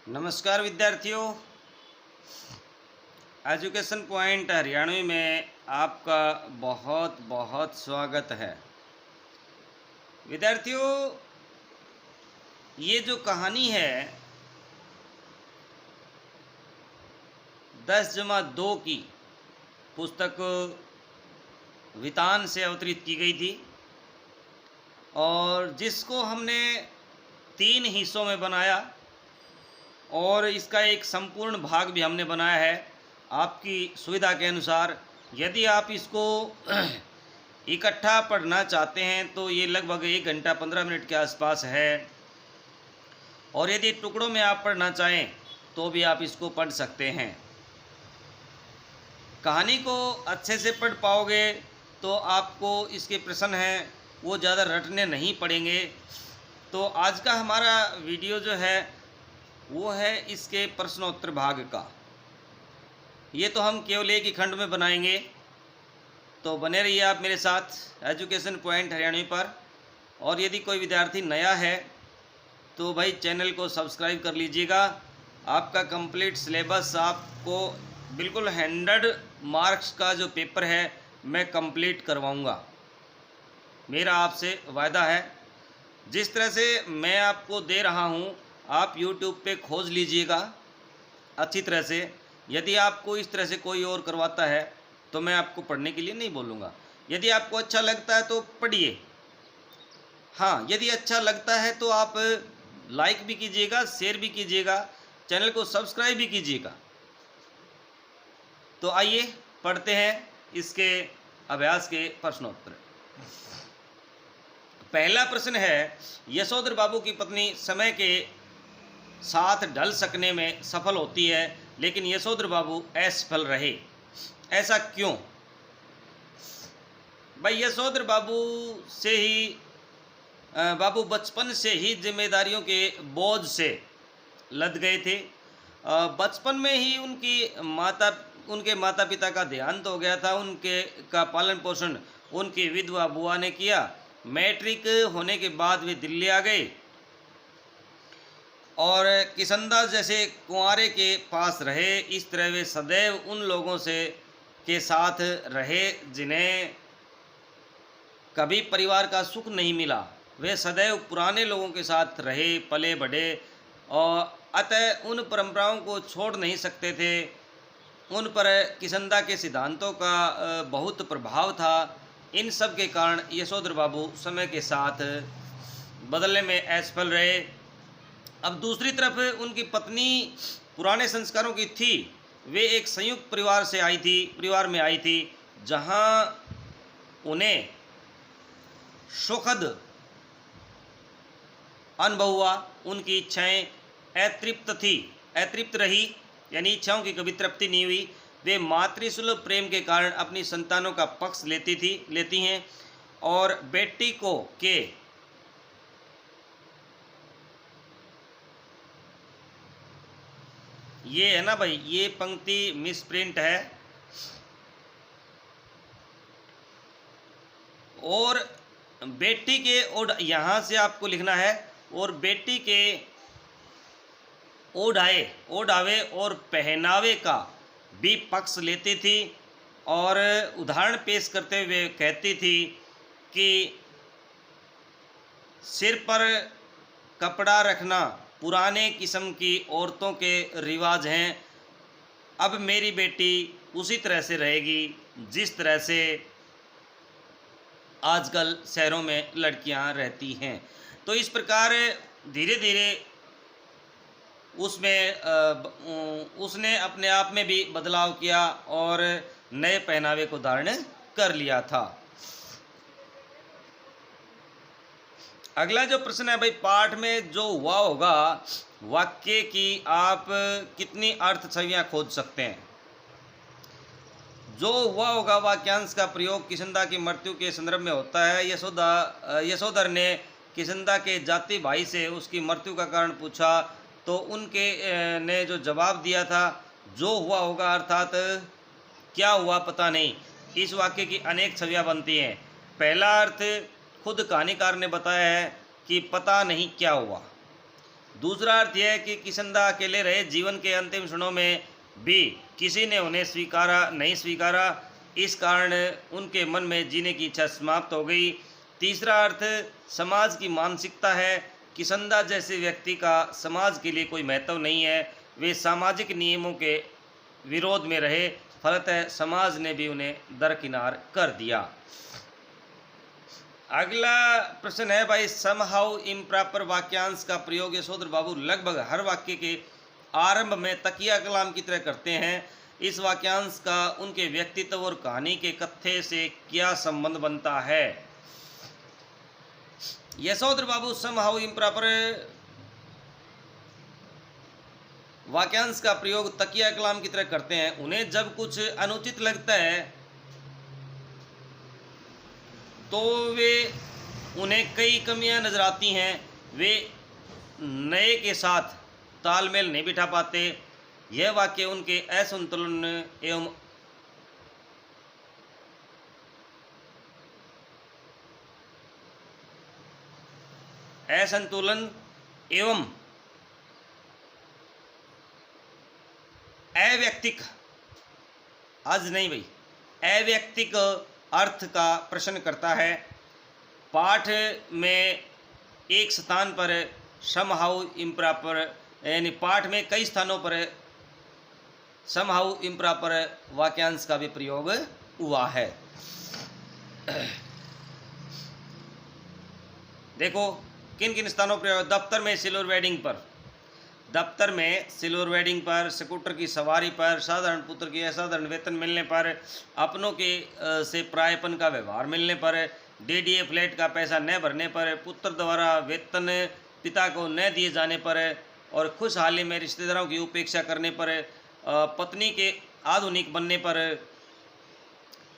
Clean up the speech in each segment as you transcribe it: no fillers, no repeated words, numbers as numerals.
नमस्कार विद्यार्थियों, education point Haryanvi में आपका बहुत बहुत स्वागत है। विद्यार्थियों, ये जो कहानी है 10+2 की पुस्तक वितान से अवतरित की गई थी और जिसको हमने 3 हिस्सों में बनाया और इसका एक संपूर्ण भाग भी हमने बनाया है आपकी सुविधा के अनुसार। यदि आप इसको इकट्ठा पढ़ना चाहते हैं तो ये लगभग 1 घंटा 15 मिनट के आसपास है, और यदि टुकड़ों में आप पढ़ना चाहें तो भी आप इसको पढ़ सकते हैं। कहानी को अच्छे से पढ़ पाओगे तो आपको इसके प्रश्न हैं वो ज़्यादा रटने नहीं पड़ेंगे। तो आज का हमारा वीडियो जो है वो है इसके प्रश्नोत्तर भाग का। ये तो हम केवल एक ही खंड में बनाएंगे, तो बने रहिए आप मेरे साथ एजुकेशन पॉइंट हरियाणवी पर। और यदि कोई विद्यार्थी नया है तो भाई चैनल को सब्सक्राइब कर लीजिएगा। आपका कंप्लीट सिलेबस, आपको बिल्कुल 100 मार्क्स का जो पेपर है मैं कंप्लीट करवाऊंगा, मेरा आपसे वायदा है। जिस तरह से मैं आपको दे रहा हूं आप YouTube पे खोज लीजिएगा अच्छी तरह से। यदि आपको इस तरह से कोई और करवाता है तो मैं आपको पढ़ने के लिए नहीं बोलूँगा। यदि आपको अच्छा लगता है तो पढ़िए। हाँ, यदि अच्छा लगता है तो आप लाइक भी कीजिएगा, शेयर भी कीजिएगा, चैनल को सब्सक्राइब भी कीजिएगा। तो आइए पढ़ते हैं इसके अभ्यास के प्रश्नोत्तर। पहला प्रश्न है, यशोधर बाबू की पत्नी समय के साथ ढल सकने में सफल होती है लेकिन यशोधर बाबू असफल रहे, ऐसा क्यों? भाई यशोधर बाबू बचपन से ही जिम्मेदारियों के बोझ से लद गए थे। बचपन में ही उनके माता पिता का देहांत हो गया था। उनके का पालन पोषण उनकी विधवा बुआ ने किया। मैट्रिक होने के बाद वे दिल्ली आ गए और किशनदास जैसे कुंवारे के पास रहे। इस तरह वे सदैव उन लोगों के साथ रहे जिन्हें कभी परिवार का सुख नहीं मिला। वे सदैव पुराने लोगों के साथ रहे, पले बढ़े और अतः उन परंपराओं को छोड़ नहीं सकते थे। उन पर किशनदा के सिद्धांतों का बहुत प्रभाव था। इन सब के कारण यशोधर बाबू समय के साथ बदलने में असफल रहे। अब दूसरी तरफ उनकी पत्नी पुराने संस्कारों की थी। वे एक संयुक्त परिवार में आई थी जहां उन्हें सुखद अनुभव हुआ। उनकी इच्छाएं अतृप्त रही, यानी इच्छाओं की कभी तृप्ति नहीं हुई। वे मातृसुलभ प्रेम के कारण अपनी संतानों का पक्ष लेती हैं और बेटी के ये है ना भाई, ये पंक्ति मिसप्रिंट है। और बेटी के ओढ़ यहाँ से आपको लिखना है, और बेटी के ओढ़ावे और पहनावे का भी पक्ष लेती थी। और उदाहरण पेश करते हुए कहती थी कि सिर पर कपड़ा रखना पुराने किस्म की औरतों के रिवाज हैं। अब मेरी बेटी उसी तरह से रहेगी जिस तरह से आजकल शहरों में लड़कियां रहती हैं। तो इस प्रकार धीरे धीरे उसने अपने आप में भी बदलाव किया और नए पहनावे को धारण कर लिया था। अगला जो प्रश्न है भाई, पाठ में जो हुआ होगा वाक्य की आप कितनी अर्थ छवियां खोज सकते हैं? जो हुआ होगा वाक्यांश का प्रयोग किशनदा की मृत्यु के संदर्भ में होता है। यशोधर ने किशनदा के जाति भाई से उसकी मृत्यु का कारण पूछा तो उनके ने जो जवाब दिया था जो हुआ होगा, अर्थात क्या हुआ पता नहीं। इस वाक्य की अनेक छवियां बनती हैं। पहला अर्थ खुद कहानीकार ने बताया है कि पता नहीं क्या हुआ। दूसरा अर्थ यह है कि किशनदा अकेले रहे, जीवन के अंतिम क्षणों में भी किसी ने उन्हें नहीं स्वीकारा, इस कारण उनके मन में जीने की इच्छा समाप्त हो गई। तीसरा अर्थ समाज की मानसिकता है। किशनदा जैसे व्यक्ति का समाज के लिए कोई महत्व नहीं है, वे सामाजिक नियमों के विरोध में रहे, फलतः समाज ने भी उन्हें दरकिनार कर दिया। अगला प्रश्न है भाई, सम हाउ इम्प्रॉपर वाक्यांश का प्रयोग यशोधर बाबू लगभग हर वाक्य के आरंभ में तकिया कलाम की तरह करते हैं। इस वाक्यांश का उनके व्यक्तित्व और कहानी के कथ्य से क्या संबंध बनता है? यशोधर बाबू सम हाउ इम्प्रॉपर वाक्यांश का प्रयोग तकिया कलाम की तरह करते हैं। उन्हें जब कुछ अनुचित लगता है तो उन्हें कई कमियां नजर आती हैं, वे नए के साथ तालमेल नहीं बिठा पाते। यह वाक्य उनके असंतुलन एवं अव्यक्तिक अव्यक्तिक अर्थ का प्रश्न करता है। पाठ में एक स्थान पर समहाउ इम्प्रॉपर, यानी पाठ में कई स्थानों पर समहाउ इम्प्रॉपर वाक्यांश का भी प्रयोग हुआ है। देखो किन किन स्थानों पर। दफ्तर में सिल्वर वेडिंग पर, स्कूटर की सवारी पर, साधारण पुत्र की असाधारण वेतन मिलने पर, अपनों के से प्रायपन का व्यवहार मिलने पर, डीडीए फ्लैट का पैसा न भरने पर, पुत्र द्वारा वेतन पिता को न दिए जाने पर, और खुशहाली में रिश्तेदारों की उपेक्षा करने पर, पत्नी के आधुनिक बनने पर,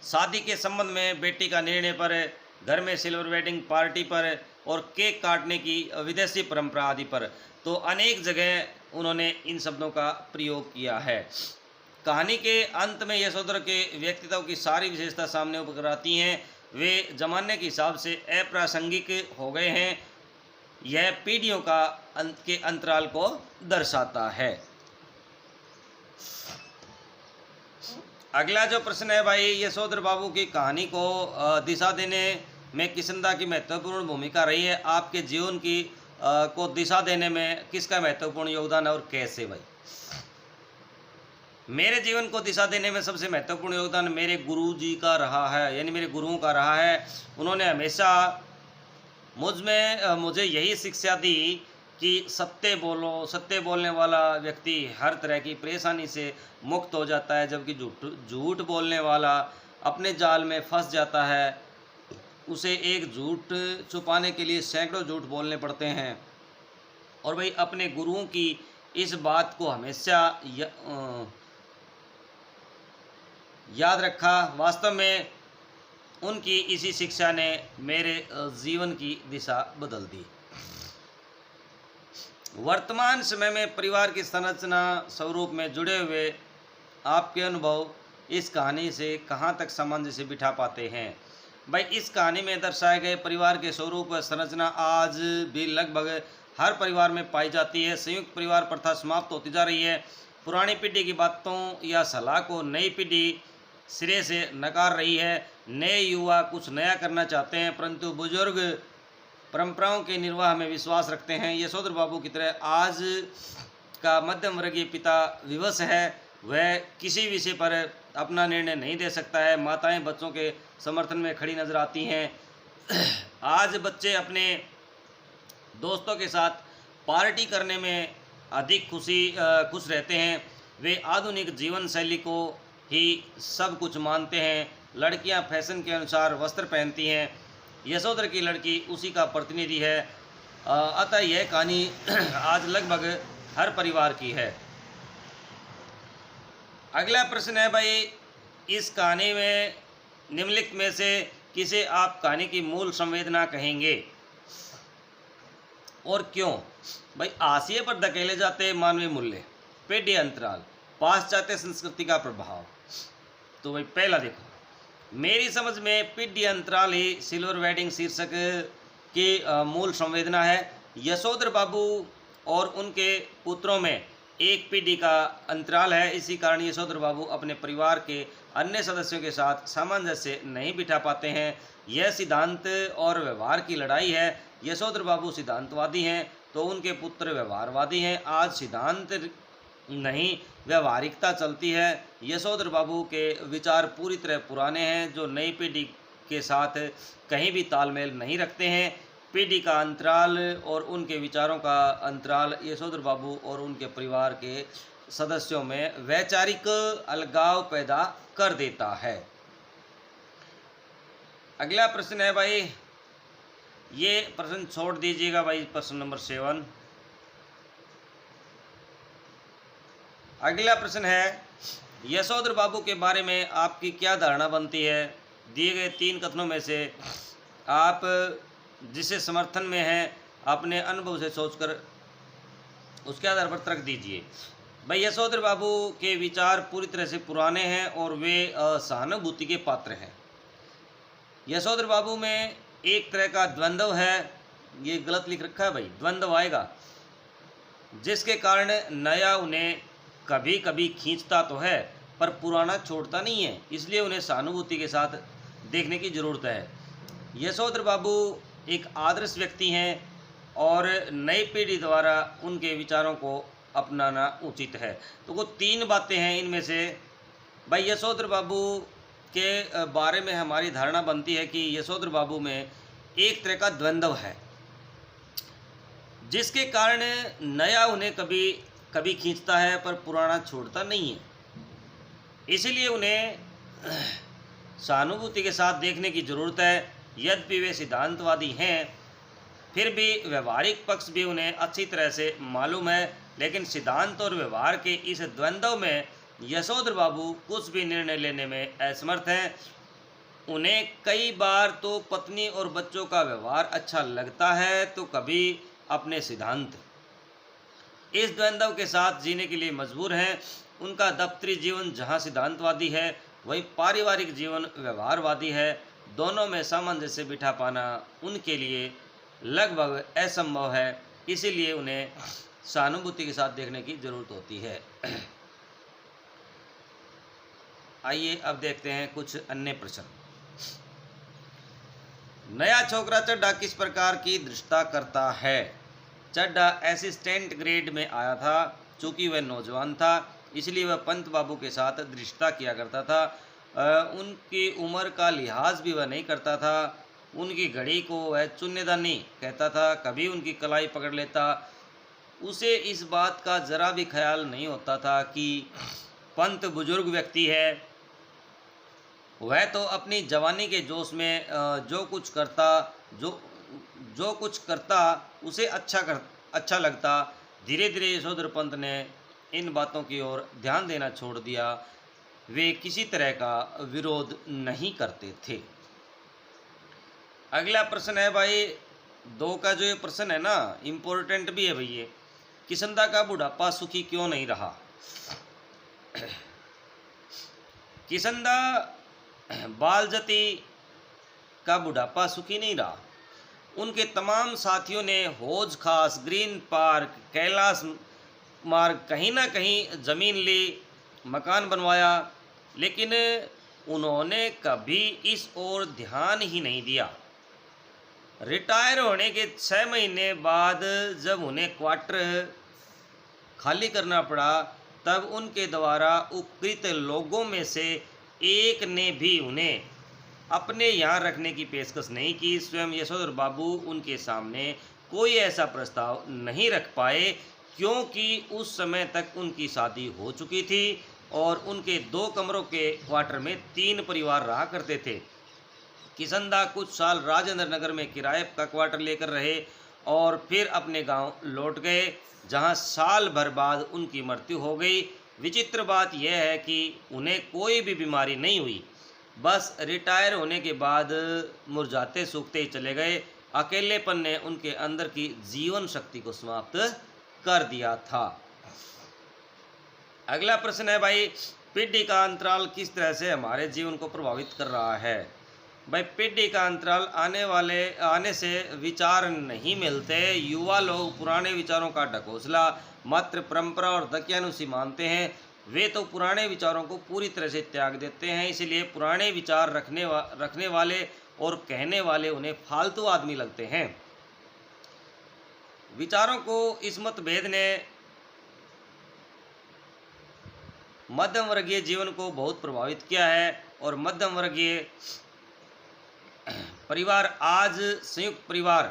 शादी के संबंध में बेटी का निर्णय पर, घर में सिल्वर वेडिंग पार्टी पर, और केक काटने की विदेशी परंपरा आदि पर। तो अनेक जगह उन्होंने इन शब्दों का प्रयोग किया है। कहानी के अंत में यशोधर के व्यक्तित्व की सारी विशेषता सामने उभर आती हैं। वे जमाने के हिसाब से अप्रासंगिक हो गए हैं। यह पीढ़ियों के अंतराल को दर्शाता है। अगला जो प्रश्न है भाई, यशोधर बाबू की कहानी को दिशा देने में किशनदा की महत्वपूर्ण भूमिका रही है। आपके जीवन की को दिशा देने में किसका महत्वपूर्ण योगदान है और कैसे? भाई मेरे जीवन को दिशा देने में सबसे महत्वपूर्ण योगदान मेरे गुरुजी का रहा है, यानी मेरे गुरुओं का रहा है। उन्होंने हमेशा मुझे यही शिक्षा दी कि सत्य बोलो, सत्य बोलने वाला व्यक्ति हर तरह की परेशानी से मुक्त हो जाता है, जबकि झूठ बोलने वाला अपने जाल में फंस जाता है। उसे एक झूठ छुपाने के लिए सैकड़ों झूठ बोलने पड़ते हैं। और भाई अपने गुरुओं की इस बात को हमेशा याद रखा। वास्तव में उनकी इसी शिक्षा ने मेरे जीवन की दिशा बदल दी। वर्तमान समय में परिवार की संरचना स्वरूप में जुड़े हुए आपके अनुभव इस कहानी से कहाँ तक सामंजस्य बिठा पाते हैं? भाई इस कहानी में दर्शाए गए परिवार के स्वरूप व संरचना आज भी लगभग हर परिवार में पाई जाती है। संयुक्त परिवार प्रथा समाप्त होती जा रही है। पुरानी पीढ़ी की बातों या सलाह को नई पीढ़ी सिरे से नकार रही है। नए युवा कुछ नया करना चाहते हैं, परंतु बुजुर्ग परंपराओं के निर्वाह में विश्वास रखते हैं। यशोधर बाबू की तरह आज का मध्यम वर्गीय पिता विवश है। वह किसी विषय पर अपना निर्णय नहीं दे सकता है। माताएं बच्चों के समर्थन में खड़ी नजर आती हैं। आज बच्चे अपने दोस्तों के साथ पार्टी करने में अधिक खुश रहते हैं। वे आधुनिक जीवन शैली को ही सब कुछ मानते हैं। लड़कियां फैशन के अनुसार वस्त्र पहनती हैं। यशोधर की लड़की उसी का प्रतिनिधि है। अतः यह कहानी आज लगभग हर परिवार की है। अगला प्रश्न है भाई, इस कहानी में निम्नलिखित में से किसे आप कहानी की मूल संवेदना कहेंगे और क्यों? भाई हाशिए पर धकेले जाते मानवीय मूल्य, पीढ़ी अंतराल, पाश्चात्य संस्कृति का प्रभाव। तो भाई पहला देखो, मेरी समझ में पीढ़ी अंतराल ही सिल्वर वेडिंग शीर्षक की मूल संवेदना है। यशोधर बाबू और उनके पुत्रों में एक पीढ़ी का अंतराल है। इसी कारण यशोधर बाबू अपने परिवार के अन्य सदस्यों के साथ सामंजस्य नहीं बिठा पाते हैं। यह सिद्धांत और व्यवहार की लड़ाई है। यशोधर बाबू सिद्धांतवादी हैं तो उनके पुत्र व्यवहारवादी हैं। आज सिद्धांत नहीं व्यवहारिकता चलती है। यशोधर बाबू के विचार पूरी तरह पुराने हैं जो नई पीढ़ी के साथ कहीं भी तालमेल नहीं रखते हैं। पीढ़ी का अंतराल और उनके विचारों का अंतराल यशोधर बाबू और उनके परिवार के सदस्यों में वैचारिक अलगाव पैदा कर देता है। अगला प्रश्न है भाई, ये प्रश्न छोड़ दीजिएगा भाई, प्रश्न नंबर 7। अगला प्रश्न है, यशोधर बाबू के बारे में आपकी क्या धारणा बनती है? दिए गए 3 कथनों में से आप जिसे समर्थन में हैं अपने अनुभव से सोचकर उसके आधार पर तर्क दीजिए। भाई यशोधर बाबू के विचार पूरी तरह से पुराने हैं और वे सहानुभूति के पात्र हैं। यशोधर बाबू में एक तरह का द्वंद्व है, ये गलत लिख रखा है भाई, द्वंद्व आएगा, जिसके कारण नया उन्हें कभी कभी खींचता तो है पर पुराना छोड़ता नहीं है, इसलिए उन्हें सहानुभूति के साथ देखने की ज़रूरत है। यशोधर बाबू एक आदर्श व्यक्ति हैं और नई पीढ़ी द्वारा उनके विचारों को अपनाना उचित है। तो वो 3 बातें हैं, इनमें से भाई यशोधर बाबू के बारे में हमारी धारणा बनती है कि यशोधर बाबू में एक तरह का द्वंद्व है, जिसके कारण नया उन्हें कभी कभी खींचता है पर पुराना छोड़ता नहीं है, इसीलिए उन्हें सहानुभूति के साथ देखने की ज़रूरत है। यद्यपि वे सिद्धांतवादी हैं फिर भी व्यवहारिक पक्ष भी उन्हें अच्छी तरह से मालूम है, लेकिन सिद्धांत और व्यवहार के इस द्वंद्व में यशोधर बाबू कुछ भी निर्णय लेने में असमर्थ हैं। उन्हें कई बार तो पत्नी और बच्चों का व्यवहार अच्छा लगता है तो कभी अपने सिद्धांत। इस द्वंद्व के साथ जीने के लिए मजबूर हैं। उनका दफ्तरी जीवन जहां सिद्धांतवादी है वहीं पारिवारिक जीवन व्यवहारवादी है। दोनों में सामंजस्य बिठा पाना उनके लिए लगभग असंभव है, इसीलिए उन्हें सहानुभूति के साथ देखने की जरूरत होती है। आइए अब देखते हैं कुछ अन्य प्रश्न। नया छोकरा चड्ढा किस प्रकार की दृष्टता करता है? चड्ढा असिस्टेंट ग्रेड में आया था। चूँकि वह नौजवान था इसलिए वह पंत बाबू के साथ दृष्टता किया करता था। उनकी उम्र का लिहाज भी वह नहीं करता था। उनकी घड़ी को वह चुन्नेदानी कहता था। कभी उनकी कलाई पकड़ लेता। उसे इस बात का जरा भी ख्याल नहीं होता था कि पंत बुजुर्ग व्यक्ति है। वह तो अपनी जवानी के जोश में जो कुछ करता उसे अच्छा लगता। धीरे धीरे यशोधर पंत ने इन बातों की ओर ध्यान देना छोड़ दिया। वे किसी तरह का विरोध नहीं करते थे। अगला प्रश्न है भाई 2 का जो ये प्रश्न है ना, इम्पोर्टेंट भी है भाई ये। किसंदा का बुढ़ापा सुखी क्यों नहीं रहा? किसंदा बालजती का बुढ़ापा सुखी नहीं रहा। उनके तमाम साथियों ने हौज खास, ग्रीन पार्क, कैलाश मार्ग कहीं ना कहीं ज़मीन ली, मकान बनवाया, लेकिन उन्होंने कभी इस ओर ध्यान ही नहीं दिया। रिटायर होने के 6 महीने बाद जब उन्हें क्वार्टर खाली करना पड़ा तब उनके द्वारा उपकृत लोगों में से एक ने भी उन्हें अपने यहाँ रखने की पेशकश नहीं की। स्वयं यशोधर बाबू उनके सामने कोई ऐसा प्रस्ताव नहीं रख पाए क्योंकि उस समय तक उनकी शादी हो चुकी थी और उनके 2 कमरों के क्वार्टर में 3 परिवार रहा करते थे। किसंदा कुछ साल राजेंद्र नगर में किराए का क्वार्टर लेकर रहे और फिर अपने गांव लौट गए, जहां साल भर बाद उनकी मृत्यु हो गई। विचित्र बात यह है कि उन्हें कोई भी बीमारी नहीं हुई, बस रिटायर होने के बाद मुरझाते सूखते ही चले गए। अकेलेपन ने उनके अंदर की जीवन शक्ति को समाप्त कर दिया था। अगला प्रश्न है भाई, पीढ़ी का अंतराल किस तरह से हमारे जीवन को प्रभावित कर रहा है? भाई पीढ़ी का अंतराल आने से विचार नहीं मिलते। युवा लोग पुराने विचारों का ढकोसला मात्र परंपरा और दकियानुसी मानते हैं। वे तो पुराने विचारों को पूरी तरह से त्याग देते हैं। इसलिए पुराने विचार रखने वाले और कहने वाले उन्हें फालतू आदमी लगते हैं। विचारों को इस मतभेद ने मध्यम वर्गीय जीवन को बहुत प्रभावित किया है और मध्यम वर्गीय परिवार आज संयुक्त परिवार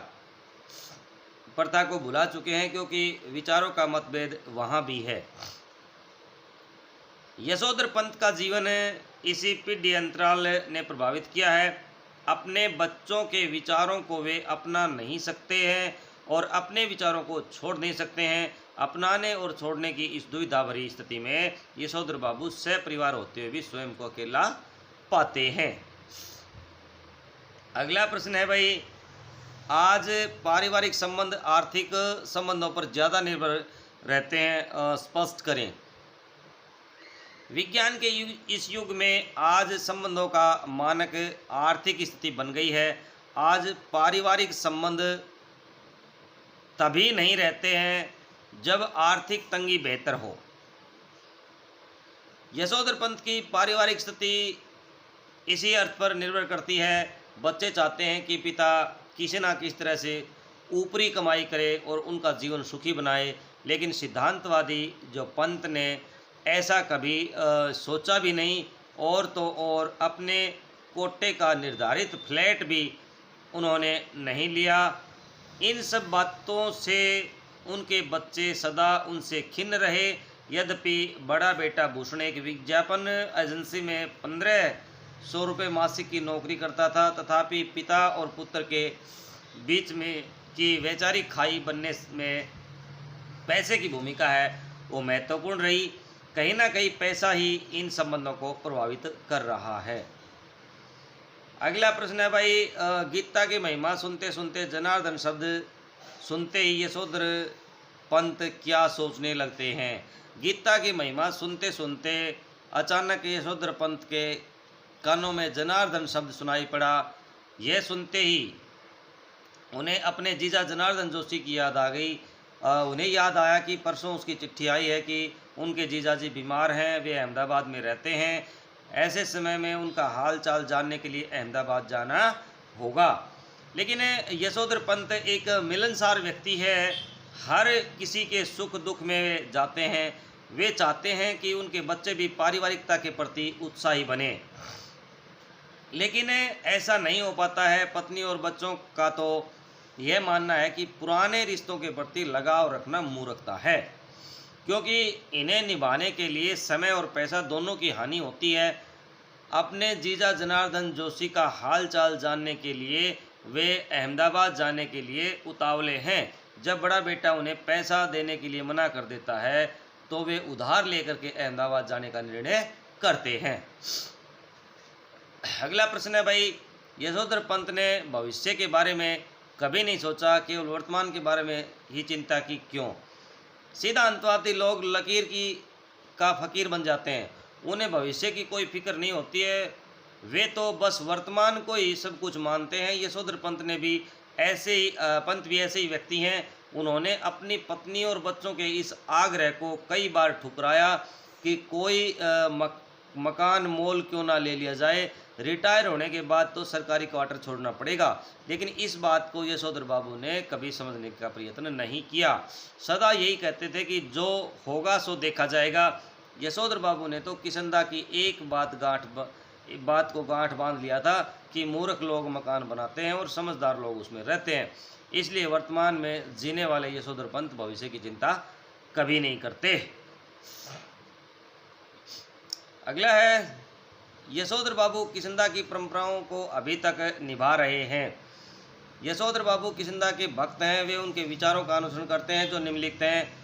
प्रथा को भुला चुके हैं, क्योंकि विचारों का मतभेद वहाँ भी है। यशोधर पंत का जीवन इसी पीढ़ी अंतराल ने प्रभावित किया है। अपने बच्चों के विचारों को वे अपना नहीं सकते हैं और अपने विचारों को छोड़ नहीं सकते हैं। अपनाने और छोड़ने की इस दुविधा भरी स्थिति में यशोधर बाबू सपरिवार होते हुए भी स्वयं को अकेला पाते हैं। अगला प्रश्न है भाई, आज पारिवारिक संबंध आर्थिक संबंधों पर ज़्यादा निर्भर रहते हैं, स्पष्ट करें। विज्ञान के इस युग में आज संबंधों का मानक आर्थिक स्थिति बन गई है। आज पारिवारिक संबंध तभी नहीं रहते हैं जब आर्थिक तंगी बेहतर हो। यशोधर पंत की पारिवारिक स्थिति इसी अर्थ पर निर्भर करती है। बच्चे चाहते हैं कि पिता किसी न किसी तरह से ऊपरी कमाई करे और उनका जीवन सुखी बनाए, लेकिन सिद्धांतवादी जो पंत ने ऐसा कभी सोचा भी नहीं, और तो और अपने कोटे का निर्धारित फ्लैट भी उन्होंने नहीं लिया। इन सब बातों से उनके बच्चे सदा उनसे खिन्न रहे। यद्यपि बड़ा बेटा भूषण एक विज्ञापन एजेंसी में 1500 रुपये मासिक की नौकरी करता था, तथापि पिता और पुत्र के बीच में की वैचारिक खाई बनने में पैसे की भूमिका है वो महत्वपूर्ण रही। कहीं ना कहीं पैसा ही इन संबंधों को प्रभावित कर रहा है। अगला प्रश्न है भाई, गीता की महिमा सुनते सुनते जनार्दन शब्द सुनते ही यशोधर पंत क्या सोचने लगते हैं। गीता की महिमा सुनते सुनते अचानक यशोधर पंत के कानों में जनार्दन शब्द सुनाई पड़ा। यह सुनते ही उन्हें अपने जीजा जनार्दन जोशी की याद आ गई। उन्हें याद आया कि परसों उसकी चिट्ठी आई है कि उनके जीजाजी बीमार हैं, वे अहमदाबाद में रहते हैं। ऐसे समय में उनका हाल चाल जानने के लिए अहमदाबाद जाना होगा। लेकिन यशोधर पंत एक मिलनसार व्यक्ति है, हर किसी के सुख दुख में जाते हैं। वे चाहते हैं कि उनके बच्चे भी पारिवारिकता के प्रति उत्साही बने, लेकिन ऐसा नहीं हो पाता है। पत्नी और बच्चों का तो यह मानना है कि पुराने रिश्तों के प्रति लगाव रखना मूर्खता है, क्योंकि इन्हें निभाने के लिए समय और पैसा दोनों की हानि होती है। अपने जीजा जनार्दन जोशी का हाल चाल जानने के लिए वे अहमदाबाद जाने के लिए उतावले हैं। जब बड़ा बेटा उन्हें पैसा देने के लिए मना कर देता है तो वे उधार लेकर के अहमदाबाद जाने का निर्णय करते हैं। अगला प्रश्न है भाई, यशोधर पंत ने भविष्य के बारे में कभी नहीं सोचा, केवल वर्तमान के बारे में ही चिंता की क्यों। सिद्धांतवादी लोग लकीर का फकीर बन जाते हैं, उन्हें भविष्य की कोई फिक्र नहीं होती है। वे तो बस वर्तमान को ही सब कुछ मानते हैं। यशोधर पंत भी ऐसे ही व्यक्ति हैं। उन्होंने अपनी पत्नी और बच्चों के इस आग्रह को कई बार ठुकराया कि कोई मकान मोल क्यों ना ले लिया जाए, रिटायर होने के बाद तो सरकारी क्वार्टर छोड़ना पड़ेगा। लेकिन इस बात को यशोधर बाबू ने कभी समझने का प्रयत्न नहीं किया। सदा यही कहते थे कि जो होगा सो देखा जाएगा। यशोधर बाबू ने तो किशनदा की एक बात को गांठ बांध लिया था कि मूर्ख लोग मकान बनाते हैं और समझदार लोग उसमें रहते हैं। इसलिए वर्तमान में जीने वाले यशोधर पंत भविष्य की चिंता कभी नहीं करते। अगला है, यशोधर बाबू किशनदा की परंपराओं को अभी तक निभा रहे हैं। यशोधर बाबू किशनदा के भक्त हैं। वे उनके विचारों का अनुसरण करते हैं जो निम्नलिखित हैं।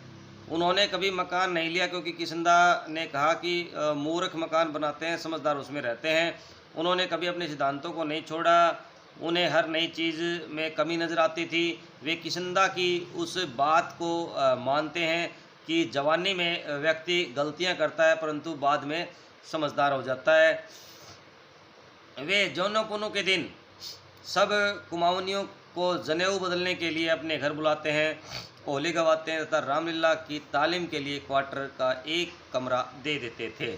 उन्होंने कभी मकान नहीं लिया क्योंकि किशनदा ने कहा कि मूर्ख मकान बनाते हैं, समझदार उसमें रहते हैं। उन्होंने कभी अपने सिद्धांतों को नहीं छोड़ा। उन्हें हर नई चीज़ में कमी नज़र आती थी। वे किशनदा की उस बात को मानते हैं कि जवानी में व्यक्ति गलतियां करता है परंतु बाद में समझदार हो जाता है। वे जौनपुनों के दिन सब कुमाऊनियों को जनेऊ बदलने के लिए अपने घर बुलाते हैं, होली गवाते हैं तथा रामलीला की तालीम के लिए क्वार्टर का एक कमरा दे देते थे।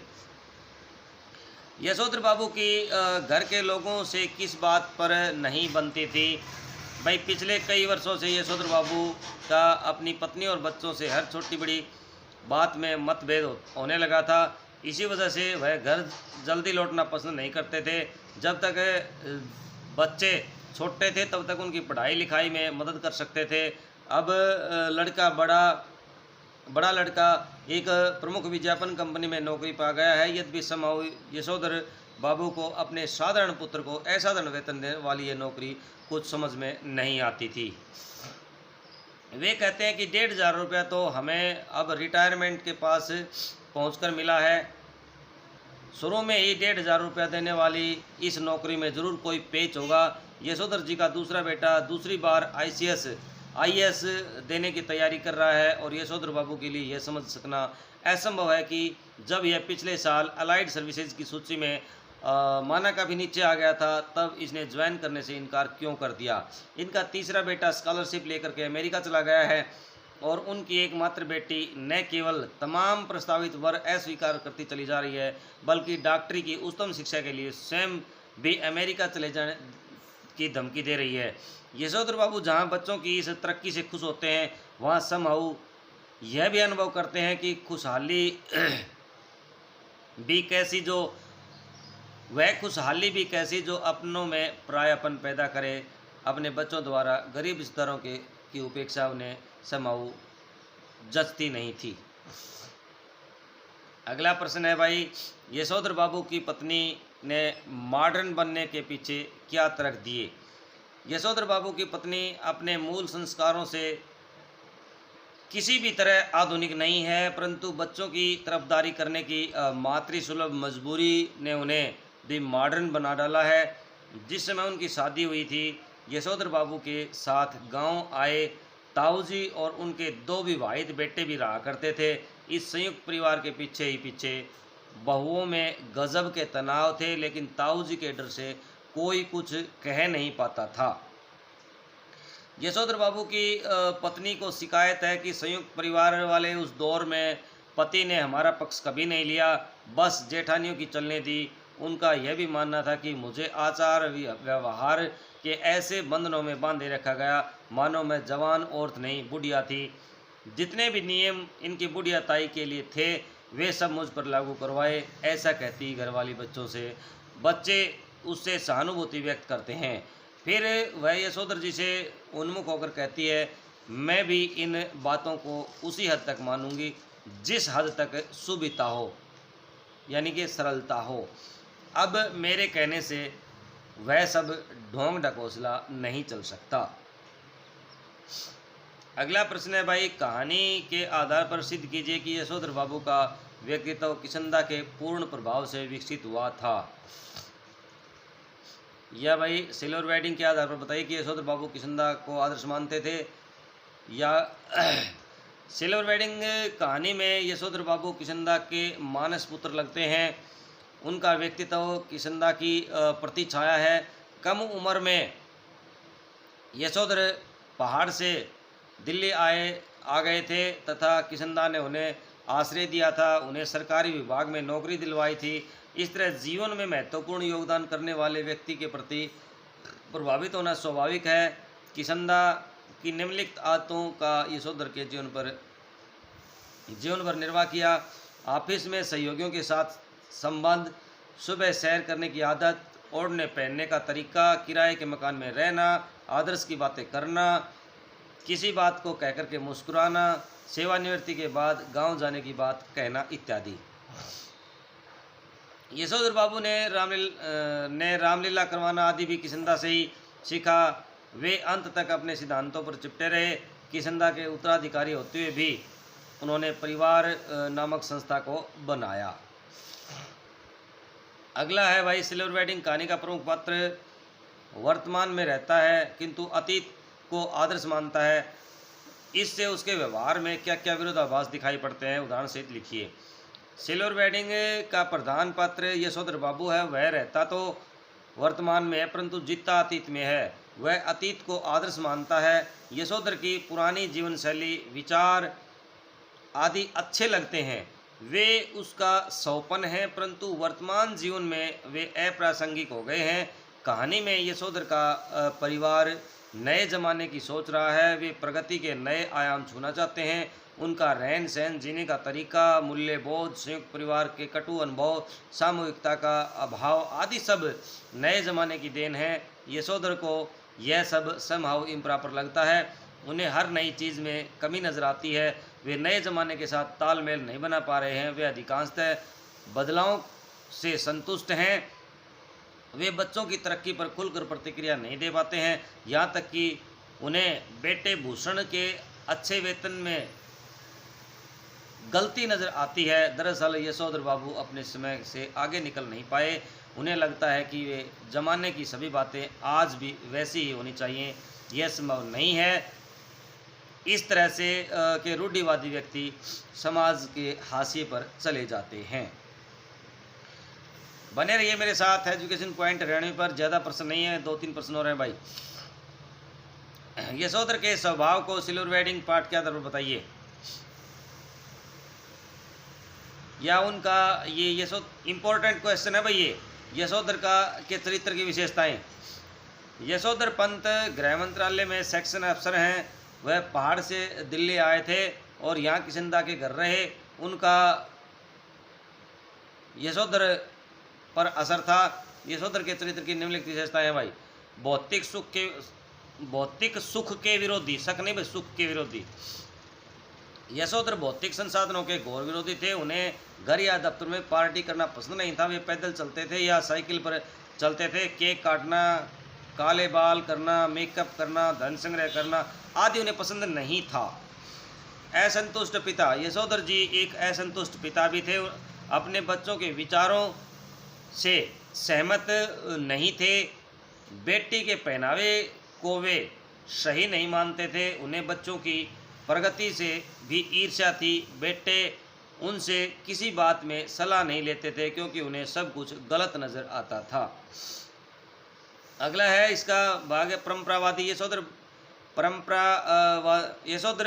यशोधर बाबू की घर के लोगों से किस बात पर नहीं बनती थी? भाई पिछले कई वर्षों से यशोधर बाबू का अपनी पत्नी और बच्चों से हर छोटी बड़ी बात में मतभेद होने लगा था। इसी वजह से वह घर जल्दी लौटना पसंद नहीं करते थे। जब तक बच्चे छोटे थे तब तक उनकी पढ़ाई लिखाई में मदद कर सकते थे। अब लड़का बड़ा लड़का एक प्रमुख विज्ञापन कंपनी में नौकरी पा गया है। यद्यपि समहाउ यशोधर बाबू को अपने साधारण पुत्र को असाधारण वेतन देने वाली ये नौकरी कुछ समझ में नहीं आती थी। वे कहते हैं कि 1,500 रुपया तो हमें अब रिटायरमेंट के पास पहुंचकर मिला है। शुरू में ही 1,500 रुपया देने वाली इस नौकरी में ज़रूर कोई पेच होगा। यशोधर जी का दूसरा बेटा दूसरी बार IAS देने की तैयारी कर रहा है और यशोधर बाबू के लिए यह समझ सकना असंभव है कि जब यह पिछले साल अलाइड सर्विसेज की सूची में माना का भी नीचे आ गया था तब इसने ज्वाइन करने से इनकार क्यों कर दिया। इनका तीसरा बेटा स्कॉलरशिप लेकर के अमेरिका चला गया है और उनकी एकमात्र बेटी न केवल तमाम प्रस्तावित वर अस्वीकार करती चली जा रही है बल्कि डॉक्टरी की उच्चतम शिक्षा के लिए स्वयं भी अमेरिका चले जाने की धमकी दे रही है। यशोधर बाबू जहां बच्चों की इस तरक्की से खुश होते हैं वहां समहाउ यह भी अनुभव करते हैं कि खुशहाली भी कैसी जो अपनों में परायापन पैदा करे। अपने बच्चों द्वारा गरीब स्तरों की उपेक्षा उन्हें समहाउ जचती नहीं थी। अगला प्रश्न है भाई, यशोधर बाबू की पत्नी ने मॉडर्न बनने के पीछे क्या तर्क दिए? यशोधर बाबू की पत्नी अपने मूल संस्कारों से किसी भी तरह आधुनिक नहीं है, परंतु बच्चों की तरफदारी करने की मातृसुलभ मजबूरी ने उन्हें भी मॉडर्न बना डाला है। जिस समय उनकी शादी हुई थी यशोधर बाबू के साथ गांव आए ताऊ जी और उनके 2 विवाहित बेटे भी रहा करते थे। इस संयुक्त परिवार के पीछे बहुओं में गजब के तनाव थे, लेकिन ताऊ जी के डर से कोई कुछ कह नहीं पाता था। यशोधर बाबू की पत्नी को शिकायत है कि संयुक्त परिवार वाले उस दौर में पति ने हमारा पक्ष कभी नहीं लिया, बस जेठानियों की चलने दी। उनका यह भी मानना था कि मुझे आचार व्यवहार के ऐसे बंधनों में बांधे रखा गया मानो मैं जवान औरत नहीं बुढ़िया थी। जितने भी नियम इनकी बुढ़िया ताई के लिए थे वे सब मुझ पर लागू करवाए, ऐसा कहती घरवाली बच्चों से। बच्चे उससे सहानुभूति व्यक्त करते हैं। फिर वह यशोधर जी से उन्मुख होकर कहती है, मैं भी इन बातों को उसी हद तक मानूंगी जिस हद तक सुविधा हो, यानी कि सरलता हो। अब मेरे कहने से वह सब ढोंग ढकोसला नहीं चल सकता। अगला प्रश्न है भाई, कहानी के आधार पर सिद्ध कीजिए कि यशोधर बाबू का व्यक्तित्व किशनदा के पूर्ण प्रभाव से विकसित हुआ था। या भाई सिल्वर वेडिंग के आधार पर बताइए कि यशोधर बाबू किशनदा को आदर्श मानते थे। या सिल्वर वेडिंग कहानी में यशोधर बाबू किशनदा के मानस पुत्र लगते हैं। उनका व्यक्तित्व किशनदा की प्रतिछाया है। कम उम्र में यशोधर पहाड़ से दिल्ली आ गए थे तथा किशनदा ने उन्हें आश्रय दिया था, उन्हें सरकारी विभाग में नौकरी दिलवाई थी। इस तरह जीवन में महत्वपूर्ण योगदान करने वाले व्यक्ति के प्रति प्रभावित होना स्वाभाविक है। किशनदा की निम्नलिखित आदतों का यशोधर के जीवन पर निर्वाह किया। ऑफिस में सहयोगियों के साथ संबंध, सुबह सैर करने की आदत, ओढ़ने पहनने का तरीका, किराए के मकान में रहना, आदर्श की बातें करना, किसी बात को कहकर के मुस्कुराना, सेवानिवृत्ति के बाद गांव जाने की बात कहना इत्यादि। यशोधर बाबू ने रामलीला करवाना आदि भी किशनदा से ही सीखा। वे अंत तक अपने सिद्धांतों पर चिपटे रहे। किशनदा के उत्तराधिकारी होते हुए भी उन्होंने परिवार नामक संस्था को बनाया। अगला है भाई, सिल्वर वेडिंग कहानी का प्रमुख पात्र वर्तमान में रहता है किंतु अतीत को आदर्श मानता है। इससे उसके व्यवहार में क्या क्या विरोधाभास दिखाई पड़ते हैं, उदाहरण सहित लिखिए। सिल्वर वेडिंग का प्रधान पात्र यशोधर बाबू है। वह रहता तो वर्तमान में है, परंतु जीता अतीत में है। वह अतीत को आदर्श मानता है। यशोधर की पुरानी जीवन शैली, विचार आदि अच्छे लगते हैं, वे उसका सौपन है, परंतु वर्तमान जीवन में वे अप्रासंगिक हो गए हैं। कहानी में यशोधर का परिवार नए जमाने की सोच रहा है। वे प्रगति के नए आयाम छूना चाहते हैं। उनका रहन सहन, जीने का तरीका, मूल्य बोध, संयुक्त परिवार के कटु अनुभव, सामूहिकता का अभाव आदि सब नए जमाने की देन है। यशोधर को यह सब समहाउ इम्प्रॉपर लगता है। उन्हें हर नई चीज़ में कमी नजर आती है। वे नए जमाने के साथ तालमेल नहीं बना पा रहे हैं। वे अधिकांशतः बदलाव से संतुष्ट हैं। वे बच्चों की तरक्की पर खुलकर प्रतिक्रिया नहीं दे पाते हैं। यहाँ तक कि उन्हें बेटे भूषण के अच्छे वेतन में गलती नज़र आती है। दरअसल यशोधर बाबू अपने समय से आगे निकल नहीं पाए। उन्हें लगता है कि वे जमाने की सभी बातें आज भी वैसी ही होनी चाहिए। यह संभव नहीं है। इस तरह से के रूढ़िवादी व्यक्ति समाज के हाशिए पर चले जाते हैं। बने रहिए मेरे साथ। एजुकेशन पॉइंट रहने पर ज़्यादा प्रश्न नहीं है, 2-3 प्रश्न हो रहे हैं भाई। यशोधर के स्वभाव को सिल्वर वेडिंग पार्ट के आधार पर बताइए, या उनका ये इम्पोर्टेंट क्वेश्चन है भाई। ये यशोधर का के चरित्र की विशेषताएं। यशोधर पंत गृह मंत्रालय में सेक्शन अफसर हैं। वह पहाड़ से दिल्ली आए थे और यहाँ किशनदा के घर रहे। उनका यशोधर पर असर था। यशोधर के चरित्र की निम्नलिखित विशेषताएं हैं भाई। भौतिक सुख के विरोधी, शक नहीं भाई, सुख के विरोधी। यशोधर भौतिक संसाधनों के घोर विरोधी थे। उन्हें घर या दफ्तर में पार्टी करना पसंद नहीं था। वे पैदल चलते थे या साइकिल पर चलते थे। केक काटना, काले बाल करना, मेकअप करना, धन संग्रह करना आदि उन्हें पसंद नहीं था। असंतुष्ट पिता। यशोधर जी एक असंतुष्ट पिता भी थे। अपने बच्चों के विचारों से सहमत नहीं थे। बेटी के पहनावे को वे सही नहीं मानते थे। उन्हें बच्चों की प्रगति से भी ईर्ष्या थी। बेटे उनसे किसी बात में सलाह नहीं लेते थे क्योंकि उन्हें सब कुछ गलत नज़र आता था। अगला है इसका भाग है परंपरावादी। यशोधर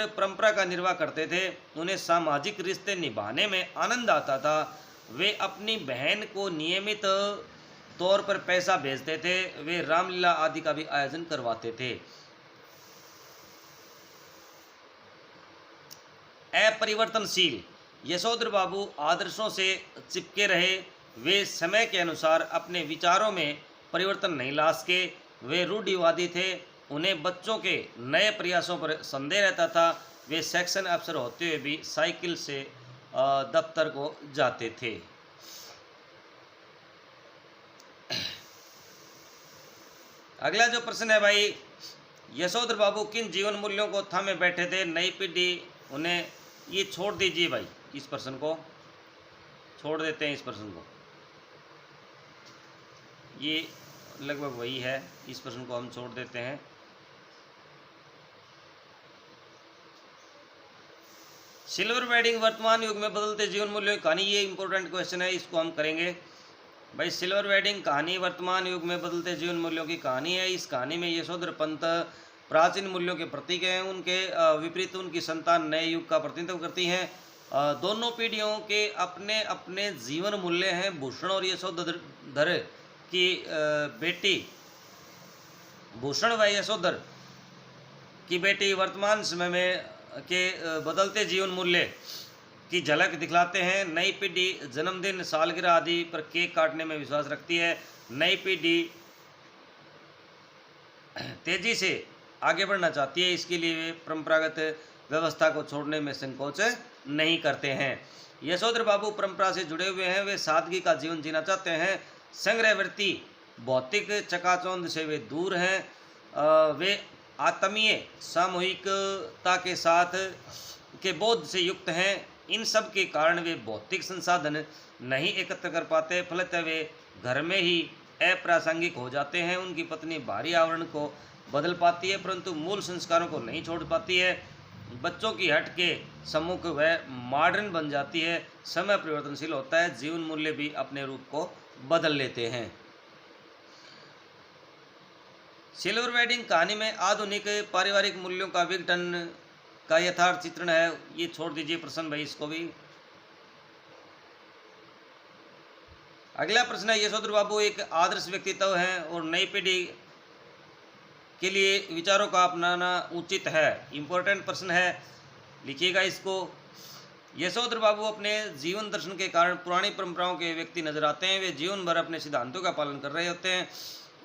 परंपरा का निर्वाह करते थे। उन्हें सामाजिक रिश्ते निभाने में आनंद आता था। वे अपनी बहन को नियमित तौर पर पैसा भेजते थे। वे रामलीला आदि का भी आयोजन करवाते थे। अपरिवर्तनशील। यशोधर बाबू आदर्शों से चिपके रहे। वे समय के अनुसार अपने विचारों में परिवर्तन नहीं ला सके। वे रूढ़िवादी थे। उन्हें बच्चों के नए प्रयासों पर संदेह रहता था। वे सेक्शन अफसर होते हुए भी साइकिल से दफ्तर को जाते थे। अगला जो प्रश्न है भाई, यशोधर बाबू किन जीवन मूल्यों को थामे बैठे थे? नई पीढ़ी उन्हें, ये छोड़ दीजिए भाई, इस प्रश्न को छोड़ देते हैं। इस प्रश्न को, ये लगभग वही है, इस प्रश्न को हम छोड़ देते हैं। सिल्वर वेडिंग वर्तमान युग में बदलते जीवन मूल्यों की कहानी, ये इंपॉर्टेंट क्वेश्चन है, इसको हम करेंगे भाई। सिल्वर वेडिंग कहानी वर्तमान युग में बदलते जीवन मूल्यों की कहानी है। इस कहानी में यशोधर पंत प्राचीन मूल्यों के प्रतीक हैं। उनके विपरीत उनकी संतान नए युग का प्रतिनिधित्व करती हैं। दोनों पीढ़ियों के अपने अपने जीवन मूल्य हैं। भूषण और यशोधर की बेटी, भूषण व यशोधर की बेटी वर्तमान समय में के बदलते जीवन मूल्य की झलक दिखलाते हैं। नई पीढ़ी जन्मदिन, सालगिरह आदि पर केक काटने में विश्वास रखती है। नई पीढ़ी तेजी से आगे बढ़ना चाहती है। इसके लिए वे परंपरागत व्यवस्था को छोड़ने में संकोच नहीं करते हैं। यशोधर बाबू परंपरा से जुड़े हुए हैं। वे सादगी का जीवन जीना चाहते हैं। संग्रहवृत्ति, भौतिक चकाचौंध से वे दूर हैं। वे आत्मीय सामूहिकता के साथ के बोध से युक्त हैं। इन सब के कारण वे भौतिक संसाधन नहीं एकत्र कर पाते। फलतः वे घर में ही अप्रासंगिक हो जाते हैं। उनकी पत्नी बाहरी आवरण को बदल पाती है परंतु मूल संस्कारों को नहीं छोड़ पाती है। बच्चों की हट के सम्मुख वह मॉडर्न बन जाती है। समय परिवर्तनशील होता है। जीवन मूल्य भी अपने रूप को बदल लेते हैं। सिल्वर वेडिंग कहानी में आधुनिक पारिवारिक मूल्यों का विघटन का यथार्थ चित्रण है। ये छोड़ दीजिए प्रश्न भाई, इसको भी। अगला प्रश्न है, यशोधर बाबू एक आदर्श व्यक्तित्व हैं और नई पीढ़ी के लिए विचारों का अपनाना उचित है। इम्पोर्टेंट प्रश्न है, लिखिएगा इसको। यशोधर बाबू अपने जीवन दर्शन के कारण पुरानी परंपराओं के व्यक्ति नजर आते हैं। वे जीवन भर अपने सिद्धांतों का पालन कर रहे होते हैं।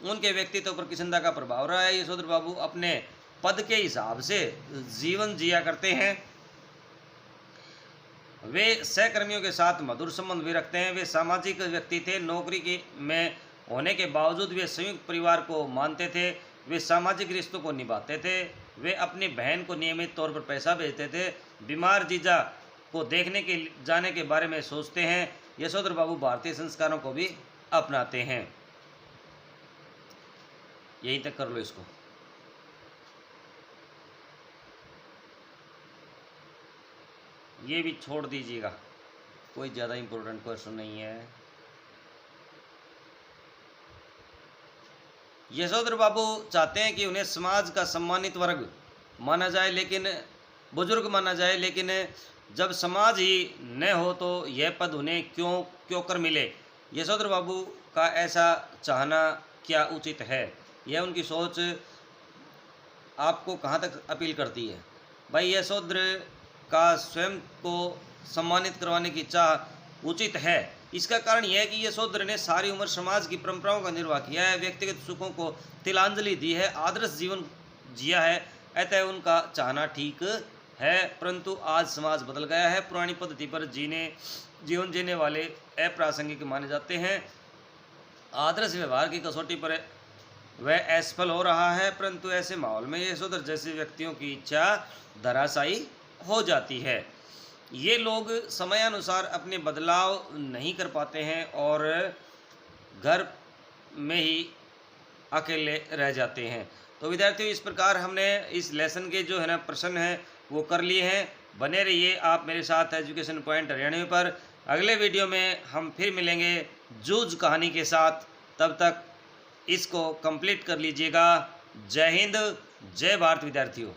उनके व्यक्तित्व पर किस्मता का प्रभाव रहा है। यशोधर बाबू अपने पद के हिसाब से जीवन जिया करते हैं। वे सहकर्मियों के साथ मधुर संबंध भी रखते हैं। वे सामाजिक व्यक्ति थे। नौकरी के में होने के बावजूद वे संयुक्त परिवार को मानते थे। वे सामाजिक रिश्तों को निभाते थे। वे अपनी बहन को नियमित तौर पर पैसा भेजते थे। बीमार जीजा को देखने के जाने के बारे में सोचते हैं। यशोधर बाबू भारतीय संस्कारों को भी अपनाते हैं। यहीं तक कर लो इसको। ये भी छोड़ दीजिएगा, कोई ज़्यादा इम्पोर्टेंट क्वेश्चन नहीं है। यशोधर बाबू चाहते हैं कि उन्हें समाज का सम्मानित वर्ग माना जाए, लेकिन बुजुर्ग माना जाए, लेकिन जब समाज ही न हो तो यह पद उन्हें क्यों कर मिले। यशोधर बाबू का ऐसा चाहना क्या उचित है? यह उनकी सोच आपको कहाँ तक अपील करती है? भाई, यशोधर का स्वयं को सम्मानित करवाने की चाह उचित है। इसका कारण यह है कि यशोधर ने सारी उम्र समाज की परंपराओं का निर्वाह किया है, व्यक्तिगत सुखों को तिलांजलि दी है, आदर्श जीवन जिया है। अतः उनका चाहना ठीक है, परंतु आज समाज बदल गया है। पुरानी पद्धति पर जीवन जीने वाले अप्रासंगिक माने जाते हैं। आदर्श व्यवहार की कसौटी पर वह असफल हो रहा है, परंतु ऐसे माहौल में यशोधर जैसे व्यक्तियों की इच्छा धराशायी हो जाती है। ये लोग समयानुसार अपने बदलाव नहीं कर पाते हैं और घर में ही अकेले रह जाते हैं। तो विद्यार्थियों, इस प्रकार हमने इस लेसन के जो है ना प्रश्न हैं वो कर लिए हैं। बने रहिए आप मेरे साथ एजुकेशन पॉइंट हरियाणवी पर। अगले वीडियो में हम फिर मिलेंगे जूझ कहानी के साथ। तब तक इसको कंप्लीट कर लीजिएगा। जय हिंद, जय भारत विद्यार्थियों।